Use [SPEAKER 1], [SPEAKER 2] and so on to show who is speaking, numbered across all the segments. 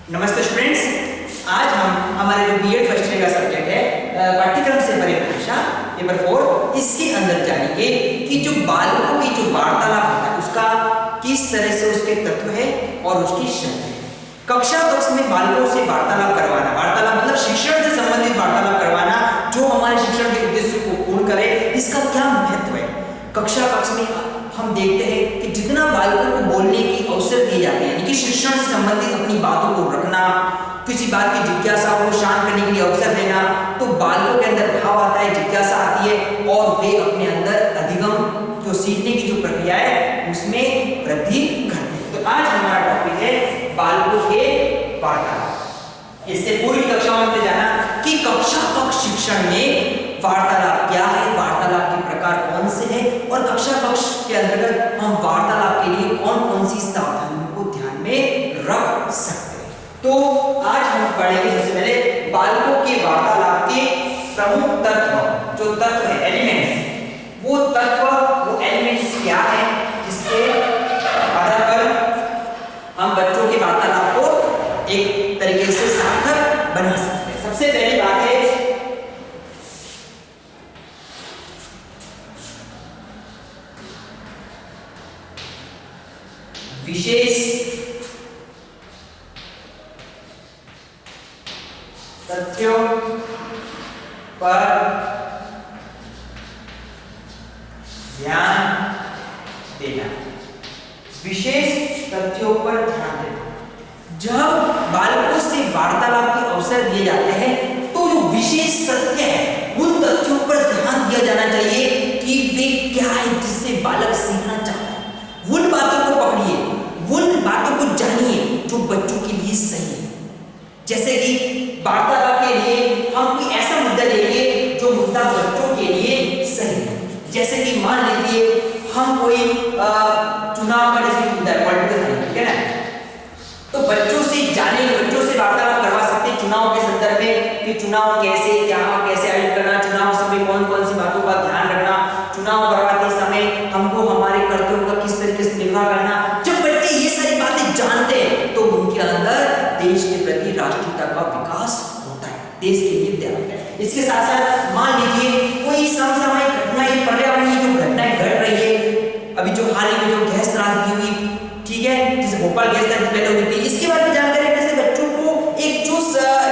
[SPEAKER 1] नमस्ते स्टूडेंट्स, आज हम हमारे जो बीएड फर्स्ट ईयर का सब्जेक्ट है पाठ्यक्रम से परिभाषा पेपर 4 इसके अंदर जानेंगे कि जो बालकों की जो वार्तालाप होता है उसका किस तरह से उसके तत्व है और उसकी शर्त है। कक्षा कक्ष में बालकों से वार्तालाप करवाना, वार्तालाप मतलब शिक्षण से संबंधित वार्तालाप करवाना जो हमारे शिक्षण के उद्देश्य को पूर्ण करे, इसका क्या महत्व है। कक्षा कक्ष में हम देखते हैं कि जितना बालकों को बोलने की अवसर दिए जाते हैं, यानी कि शिक्षण से संबंधित अपनी बातों को रखना, किसी बात की जिज्ञासा को शांत करने के लिए अवसर देना, तो बालकों के अंदर भाव आता है, जिज्ञासा आती है और वे अपने अंदर अधिगम जो सीखने की जो प्रक्रिया है उसमें वृद्धि करते हैं। तो आज हमारा टॉपिक है बालकों के वार्तालाप। इससे पूर्व की कक्षा में हमने जाना कि कक्षा कक्ष शिक्षण में वार्तालाप क्या है, वार्तालाप के प्रकार कौन से हैं और कक्षा कक्ष के अंतर्गत हम वार्तालाप के लिए कौन कौन सी सावधानियों को ध्यान में रख सकते हैं। तो आज हम पढ़ेंगे सबसे पहले बालकों के वार्तालाप के प्रमुख तत्व, जो तत्व है एलिमेंट्स, वो तत्व वो एलिमेंट्स क्या है जिसके आधार पर हम बच्चों के वार्तालाप को एक तरीके से सार्थक बना सकते हैं। सबसे पहली बात है विशेष तथ्यों पर ध्यान देना। विशेष तथ्यों पर ध्यान देना। जब बालकों से वार्तालाप के अवसर दिए जाते हैं तो जो विशेष तथ्य है उन तथ्यों पर ध्यान दिया जाना चाहिए कि वे क्या है जिससे बालक सीखना चाहता है। उन बातों को पकड़िए, उन बातों को जानिए जो बच्चों के लिए सही है। जैसे कि वार्तालाप के लिए हम कोई ऐसा मुद्दा लेंगे जो मुद्दा बच्चों के लिए सही है। जैसे कि मान लीजिए हम कोई चुनाव का जैसे मुद्दा है, पॉलिटिकल साइंस, ठीक है ना, तो बच्चों से जाने, बच्चों से वार्तालाप करवा सकते हैं चुनाव के संदर्भ में कि चुनाव कैसे आयोजित करना, चुनाव समय कौन कौन सी बातों का ध्यान रखना, चुनाव करवाते समय हमको हमारे कर्तव्यों का किस तरीके से निर्वाह करना। जब बच्चे ये सारी बातें जानते हैं तो उनके अंदर देश के प्रति राष्ट्रीयता का विकास होता है, देश के लिए ध्यान होता है। इसके साथ साथ मान लीजिए कोई समसामयिक घटना, ये पर्यावरण की जो घटनाएं घट रही है, अभी जो हाल ही में जो गैस त्रासदी हुई, ठीक है, जैसे भोपाल गैस त्रासदी पहले हुई थी, इसके बारे में जानकारी रखने से बच्चों को एक जो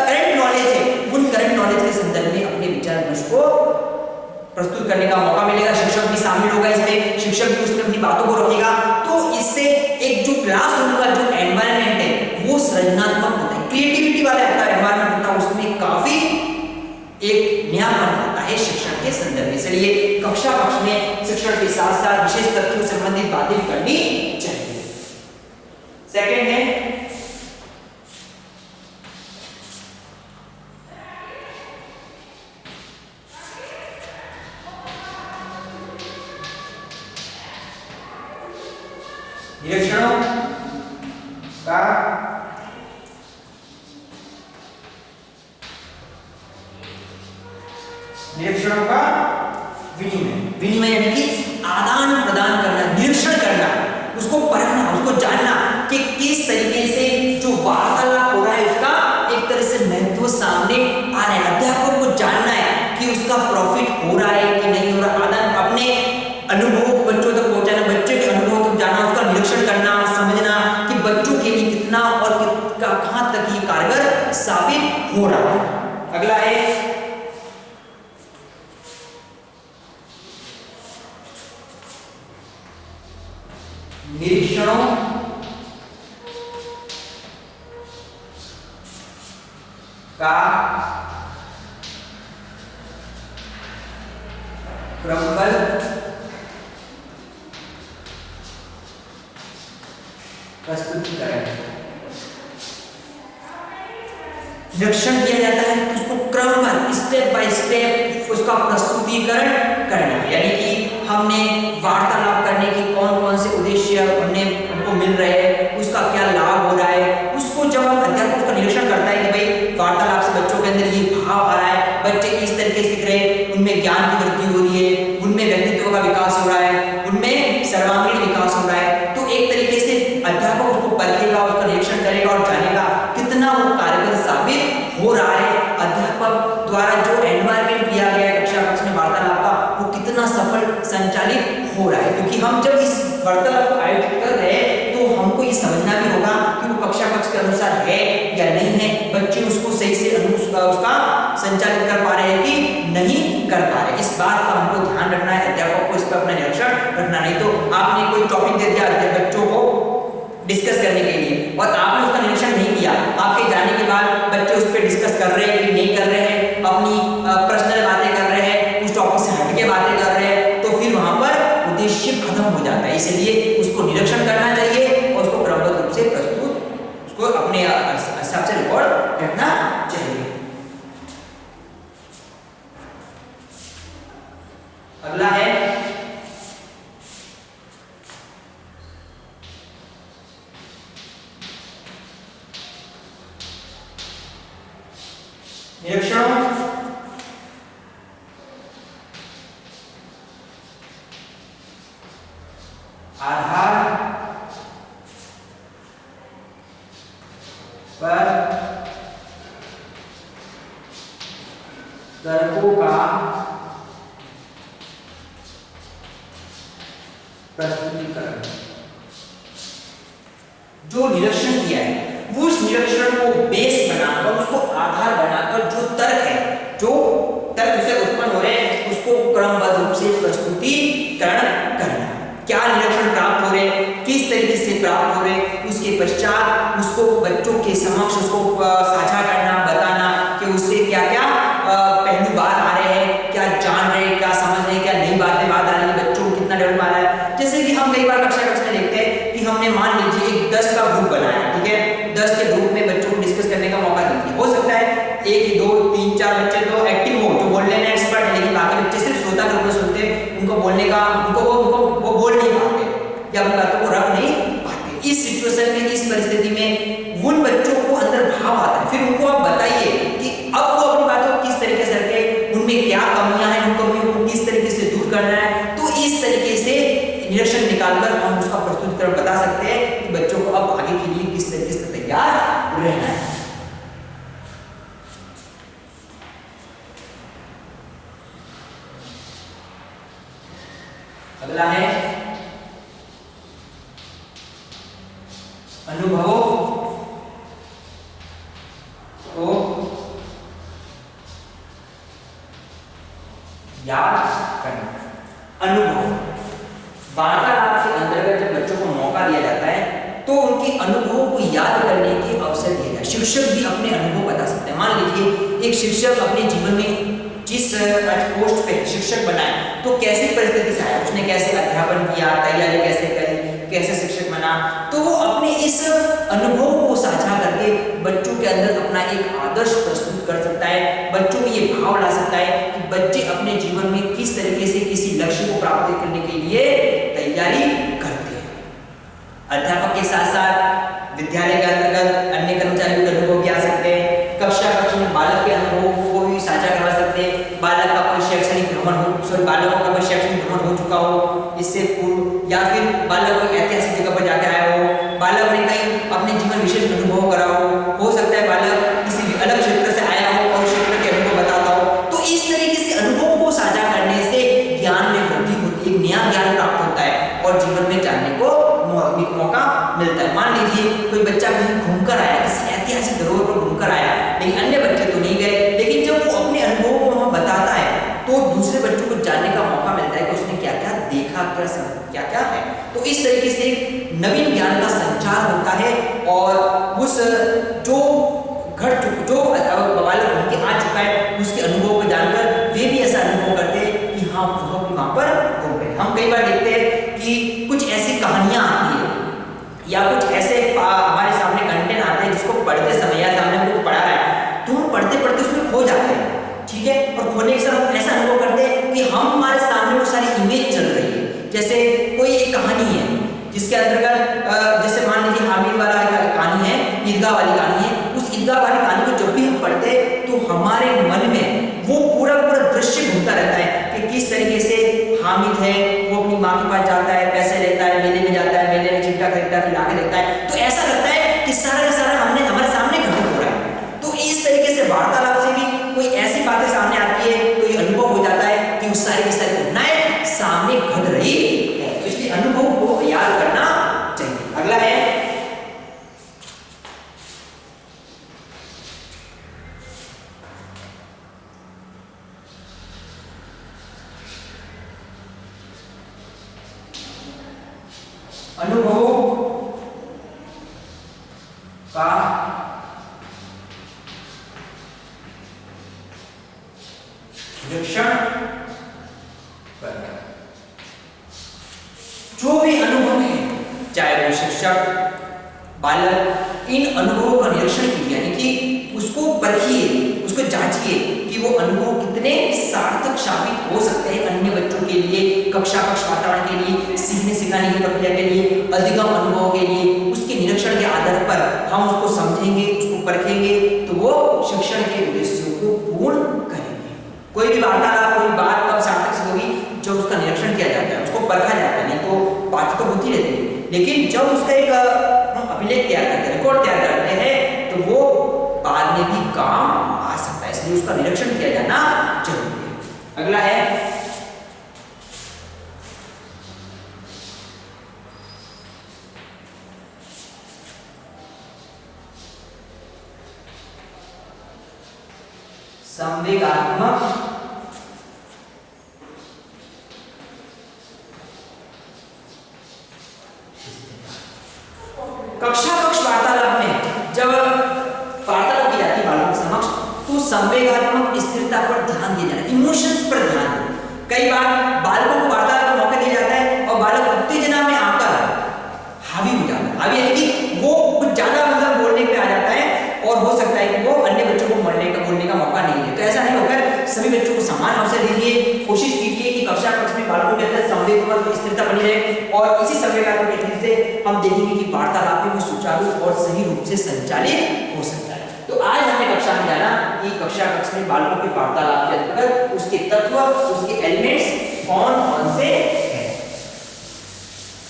[SPEAKER 1] करंट नॉलेज है उन करंट नॉलेज के संदर्भ में अपने विचार विमर्श को प्रस्तुत करने का मौका मिलेगा। शिक्षक भी शामिल होगा इसमें, शिक्षक भी उसमें अपनी बातों को रखेगा, तो इससे एक जो क्लासरूम का जो एनवायरनमेंट है वो सृजनात्मक होता है, क्रिएटिविटी वाला एनवायरनमेंट होता है, उसमें काफी एक नयापन आता है शिक्षण के संदर्भ में। इसलिए कक्षा कक्ष में शिक्षण के साथ साथ विशेष तथ्यों से संबंधित बातें भी करनी चाहिए। सेकंड है निरीक्षणों का विनिमय यानी कि आदान प्रदान करना, निरीक्षण करना, उसको परखना, उसको जानना कि किस तरीके से जो वार्तालाप हो रहा है उसका एक तरह से महत्व सामने आ रहा है। अध्यापक को जानना है कि उसका प्रॉफिट हो रहा है कि नहीं हो रहा, आदान अपने अनुभवों को बच्चों तक पहुंचाना, बच्चे के अनुभव तक जाना, उसका निरीक्षण करना, समझना कि बच्चों के लिए कितना और कहां तक ये कारगर साबित हो रहा है। अगला है निरीक्षणों का क्रमबद्ध प्रस्तुतिकरण। निरीक्षण किया जाता है तो उसको क्रमबद्ध स्टेप बाय स्टेप उसका प्रस्तुतिकरण करना, यानी कि हमने वार्तालाप करने के कौन कौन से उद्देश्य हमको मिल रहे हैं, उसका क्या लाभ हो रहा है, उसको जब हम अध्यापक उसका निरीक्षण करता है कि भाई वार्तालाप से बच्चों के अंदर ये भाव आ रहा है, बच्चे किस तरीके से सीख रहे हैं, उनमें ज्ञान की वृद्धि हो रही है, उनमें व्यक्तित्व का विकास हो रहा है, उनमें सर्वांगीण विकास हो रहा है, तो एक तरीके से अध्यापक उसको परखेगा, उसका निरीक्षण करेगा और जानेगा कितना अनुसार है या नहीं है, बच्चे उसको सही से उसका संचालित कर पा रहे हैं कि नहीं कर पा रहे। इस बात का हमको ध्यान रखना है, अध्यापक को इस पर अपना निरीक्षण रखना। नहीं तो आपने कोई टॉपिक दे दिया बच्चों को डिस्कस करने के लिए और आपने उसका निरीक्षण नहीं किया, आपके जाने के बाद बच्चे उस पर डिस्कस कर रहे हैं कि नहीं कर रहे हैं, अपनी पर्सनल बातें कर रहे हैं, उस टॉपिक से हटके बातें कर रहे हैं, तो फिर वहां पर उद्देश्य खत्म हो जाता है। इसलिए उसको निरीक्षण करना चाहिए और उसको क्रमबद्ध रूप से प्रस्तुत उसको अपने हिसाब से रिकॉर्ड करना चाहिए। अगला है निरीक्षण आधार पर तर्कों का प्रस्तुतिकरण। जो निरीक्षण किया है वो उस निरीक्षण को बेस बनाकर, उसको आधार बनाकर जो तर्क से उत्पन्न हो रहे हैं उसको क्रमबद्ध रूप से प्रस्तुतिकरण करना। क्या निरीक्षण प्राप्त हो रहे हैं, किस तरीके से प्राप्त हो रहे हैं, उसके पश्चात उसको बच्चों के समक्ष उसको साझा करना, बताना कि उससे क्या क्या पहलू बात आ रहे हैं, क्या जान रहे हैं, क्या समझ रहे हैं, क्या नई बातें बात आ रही है, बच्चों को कितना डेवलप आ रहा है। जैसे कि हम कई बार कक्षा में देखते हैं कि हमने मान लीजिए एक 10 का ग्रुप बनाया, ठीक है, 10 के ग्रुप में बच्चों को डिस्कस करने का मौका दीजिए। हो सकता है 1 2 3 4 बच्चे तो एक्टिव हो, जो बोलने में एक्सपर्ट है, लेकिन बाकी बच्चे सिर्फ श्रोता के रूप में सुनते हैं, उनको बोलने का वो बोल नहीं पाते या अपनी बातों को रख नहीं पाते। इस सिचुएशन में, इस परिस्थिति में उन बच्चों को अंदर भाव आता है, फिर उनको आप बताइए कि अब वो अपनी बातों को किस तरीके से रखें, उनमें क्या कमियां हैं, उन कमियों को किस तरीके से दूर करना है। तो इस तरीके से निरीक्षण निकालकर हम उसका प्रस्तुतिकरण बता सकते हैं कि बच्चों को अब आगे के लिए किस तरीके से तैयार रहना है। अगला है अनुभवों को याद करना। अनुभव वार्तालाप के अंतर्गत जब बच्चों को मौका दिया जाता है तो उनके अनुभवों को याद करने के अवसर दिया जाए। शिक्षक भी अपने अनुभव बता सकते हैं। मान लीजिए एक शिक्षक अपने जीवन में जिस पोस्ट पे शिक्षक बना है तो कैसी परिस्थिति से आया, उसने कैसे अध्यापन किया, तैयारी कैसे करी, कैसे शिक्षक बना, तो वो अपने इस अनुभव को साझा करके बच्चों के अंदर अपना एक आदर्श प्रस्तुत कर सकता है। बच्चों में ये भाव ला सकता है कि बच्चे अपने जीवन में किस तरीके से किसी लक्ष्य को प्राप्त करने के लिए तैयारी करते हैं। अध्यापक के साथ साथ विद्यालय के अंतर्गत अन्य कर्मचारियों के अनुभव भी आ सकते हैं। कक्षा में बालक के अनुभव को भी साझा करवा सकते हैं। बालक का कोई शैक्षणिक भ्रमण हो, बालकों का कोई शैक्षणिक भ्रमण हो चुका हो इससे पूर्व, या फिर बालक कोई ऐतिहासिक जगह पर जाके आया हो, बालक ने कहीं अपने जीवन विशेष अनुभव करा हो सकता है बालक किसी अलग क्षेत्र से आया हो और क्षेत्र के अनुभव बताता हो। तो इस तरीके से अनुभवों को साझा करने से ज्ञान में वृद्धि होती है, नया ज्ञान प्राप्त होता है और जीवन में जानने को मौका मिलता है। मान लीजिए कोई बच्चा कहीं घूमकर आया, किसी ऐतिहासिक धरोहर पर घूमकर आया, लेकिन अन्य बच्चे तो नहीं गए, लेकिन जब वो अपने अनुभवों को वहां बताता है तो दूसरे बच्चों को जानने का मौका मिलता है कि उसने क्या क्या देखा, क्या क्या है। तो इस तरीके से नवीन ज्ञान का संचार होता है और उस जो बालक उनके आ चुका है उसके अनुभव को जानकर वे भी ऐसा अनुभव करते हैं कि हाँ वो भी वहां पर घूम गए। हम कई बार देखते हैं कि कुछ ऐसी कहानियां आती है या कुछ ऐसे हमारे सामने कंटेंट आते हैं जिसको पढ़ते समय या सामने हमको पढ़ा है तो हम पढ़ते पढ़ते उसमें खो जाते हैं, ठीक है, और खोने के साथ हम ऐसा अनुभव करते हैं कि हम हमारे सामने वो सारी इमेज चल रही है। जैसे कोई एक कहानी है जिसके अंतर्गत जैसे मान लीजिए हामिद वाला कहानी है, ईदगाह वाली कहानी है, उस ईदगाह वाली कहानी को जब भी हम पढ़ते हैं तो हमारे मन में वो पूरा दृश्य घूमता रहता है कि किस तरीके से हामिद है वो अपनी माँ के पास जाता है, पैसे लेता है, मेले में जाता है, मेले में चिमटा खरीदता है, फिर लाके देता है, तो ऐसा लगता है कि सारा का सारा हमारे सामने घटित हो रहा है। तो इस तरीके से वार्तालाप से भी कोई ऐसी बातें सामने आती है तो ये अनुभव हो जाता है कि उस सारी की सारी घटनाएं सामने घट रही है। तो इसलिए अनुभव को याद करना चाहिए। अगला है अनुभवों का निरीक्षण करना। जो भी अनुभव है, चाहे वो शिक्षक, बालक, इन अनुभवों का निरीक्षण कीजिए, यानी कि उसको परखिए, उसको जांचिए कि वो अनुभव कितने सार्थक साबित हो सकते हैं अन्य बच्चों के लिए, कक्षा कक्ष वातावरण के लिए, सीखने सिखाने की प्रक्रिया के लिए, अधिगम अनुभव के लिए। उसके निरीक्षण के आधार पर हम उसको समझेंगे, उसको परखेंगे, तो वो शिक्षण के उद्देश्यों को पूर्ण करेंगे। कोई भी वार्तालाप, कोई बात तब सार्थक सिद्ध होगी जब उसका निरीक्षण किया जाता है, उसको परखा जाता है। नहीं तो बात तो होती रहती है, लेकिन जब उसका एक अभिलेख तैयार करते हैं, रिकॉर्ड तैयार करते हैं, तो वो बाद में भी काम आ सकता है। इसलिए उसका निरीक्षण किया जाना जरूरी है। अगला है संवेगात्मक कक्षा कक्ष वार्तालाप में जब वार्तालाप की जाती है बालकों के समक्ष, तो संवेगात्मक स्थिरता पर ध्यान दिया जाना, इमोशंस पर ध्यान देना। कई बार बालकों को वार्तालाप का मौका दिया जाता है और बालक उत्तेजना में आकर हावी हो जाता है। हावी यानी कि वो कुछ ज्यादा मतलब बोलने पे आ जाता है और हो सकता है कि वो अन्य बच्चों को बोलने का मौका नहीं दे। तो ऐसा नहीं होकर सभी बच्चों को समान अवसर दीजिए। कोशिश कीजिए कि कक्षा कक्ष में बालकों के अंदर संवेगात्मक स्थिरता बनी रहे और इसी संवेगात्मक स्थिति से हम देखेंगे कि वार्तालाप में सुचारू और सही रूप से संचालित हो सकता है। तो आज हमने कक्षा में जाना कि कक्षा कक्ष में बालकों के वार्तालाप के अंतर्गत उसके तत्व, उसके एलिमेंट्स कौन कौन से हैं।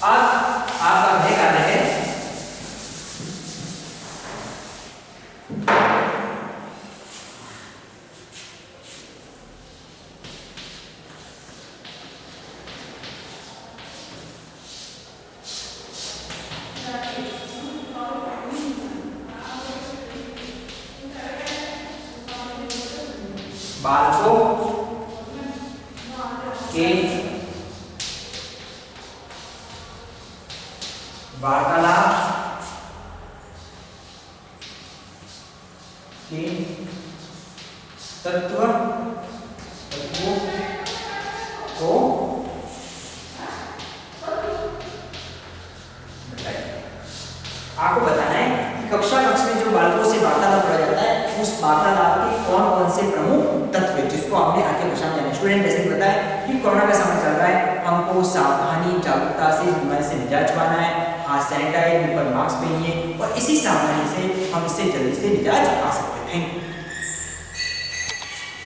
[SPEAKER 1] अब आपका अध्ययन कार्य है बालकों के वार्तालाप के तत्वों को आपको बताना है कि कक्षा कक्ष में जो बालकों से वार्तालाप किया जाता है, उस वार्तालाप के कौन कौन से प्रमुख तत्व है, जिसको हमने आगे कक्षा में जाना। स्टूडेंट जैसे बताया कि कोरोना का समय चल रहा है, हमको सावधानी जागरूकता से बीमारी से निजात पाना है। हाथ सैनिटाइज, मुंह पर मास्क पहनिए और इसी सावधानी से हम इससे जल्दी से निजात पा सकते हैं।